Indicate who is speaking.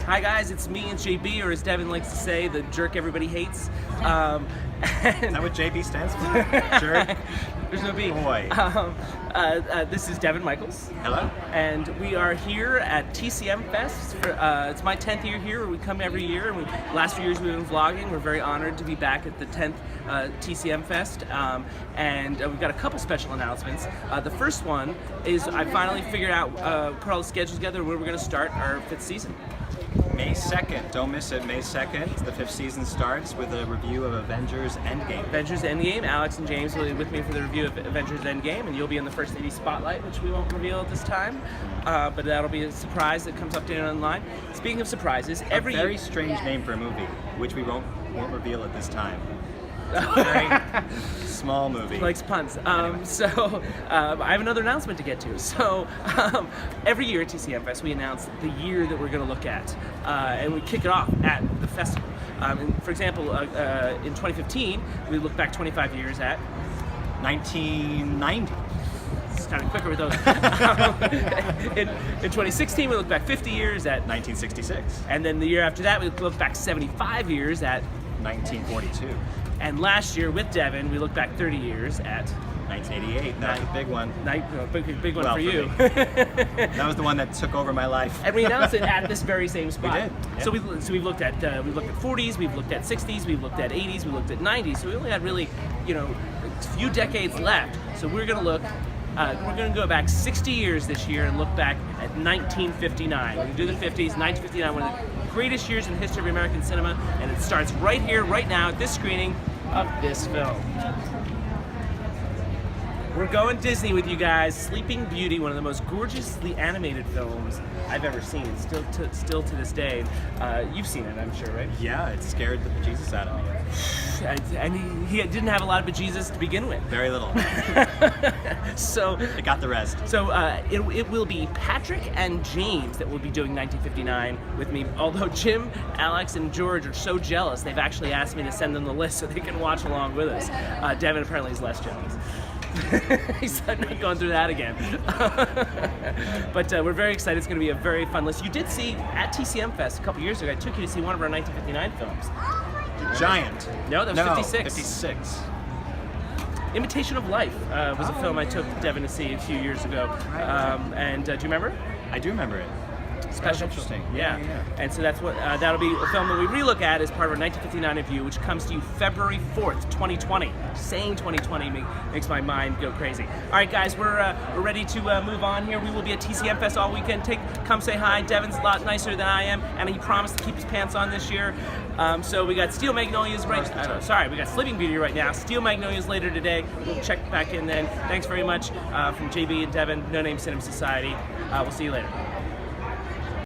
Speaker 1: Hi guys, it's me and JB, or as Devin likes to say, the jerk everybody hates.
Speaker 2: Is that what JB stands for? Jerk?
Speaker 1: There's no B.
Speaker 2: Boy.
Speaker 1: This is Devin Michaels.
Speaker 2: Hello.
Speaker 1: And we are here at TCM Fest. It's my 10th year here. We come every year. And last few years we've been vlogging. We're very honored to be back at the 10th TCM Fest. And we've got a couple special announcements. The first one is I finally figured out, put all the schedules together, where we're going to start our 5th season.
Speaker 2: May 2nd. Don't miss it. May 2nd. The 5th season starts with a review of Avengers Endgame.
Speaker 1: Avengers Endgame. Alex and James will be with me for the review of Avengers Endgame, and you'll be in the first 80 spotlight, which we won't reveal at this time. But that'll be a surprise that comes up to you online. Speaking of surprises,
Speaker 2: A very strange name for a movie, which we won't reveal at this time. Very small movie.
Speaker 1: Likes puns.
Speaker 2: Anyway.
Speaker 1: I have another announcement to get to. So every year at TCM Fest, we announce the year that we're going to look at, and we kick it off at the festival. For example, in 2015, we look back 25 years at
Speaker 2: 1990.
Speaker 1: It's kind of quicker with those. In 2016, we look back 50 years at
Speaker 2: 1966.
Speaker 1: And then the year after that, we look back 75 years at
Speaker 2: 1942.
Speaker 1: And last year with Devin, we look back 30 years at
Speaker 2: 1988. That was a big one.
Speaker 1: Big one
Speaker 2: Well,
Speaker 1: for you.
Speaker 2: me. That was the one that took over my life.
Speaker 1: And we announced it at this very same spot.
Speaker 2: We did. Yeah.
Speaker 1: So we've looked at 40s, we've looked at 60s, we've looked at 80s, we looked at 90s. So we only had really, a few decades left. So we're going to look. We're going to go back 60 years this year and look back at 1959. We're going to do the 50s, 1959, one of the greatest years in the history of American cinema, and it starts right here, right now, at this screening of this film. We're going Disney with you guys. Sleeping Beauty, one of the most gorgeously animated films I've ever seen, still to this day. You've seen it, I'm sure, right?
Speaker 2: Yeah, it scared the bejesus out of me.
Speaker 1: And he didn't have a lot of bejesus to begin with.
Speaker 2: Very little.
Speaker 1: So
Speaker 2: It got the rest.
Speaker 1: So it will be Patrick and James that will be doing 1959 with me. Although Jim, Alex, and George are so jealous, they've actually asked me to send them the list so they can watch along with us. Devin apparently is less jealous. He's not going through that again. But we're very excited. It's going to be a very fun list. You did see at TCM Fest a couple years ago, I took you to see one of our 1959 films.
Speaker 2: Giant.
Speaker 1: No, that was 56.
Speaker 2: 56.
Speaker 1: Imitation of Life was a film I took Devin to see a few years ago. And do you remember it?
Speaker 2: I do remember it.
Speaker 1: Special.
Speaker 2: That's interesting.
Speaker 1: Yeah. And so that's what that'll be a film that we relook at as part of our 1959 review, which comes to you February 4th, 2020. Saying 2020 makes my mind go crazy. All right, guys, we're ready to move on here. We will be at TCM Fest all weekend. Come say hi. Devin's a lot nicer than I am, and he promised to keep his pants on this year. So we got Steel Magnolias we got Sleeping Beauty right now. Steel Magnolias later today. We'll check back in then. Thanks very much from JB and Devin, No Name Cinema Society. We'll see you later.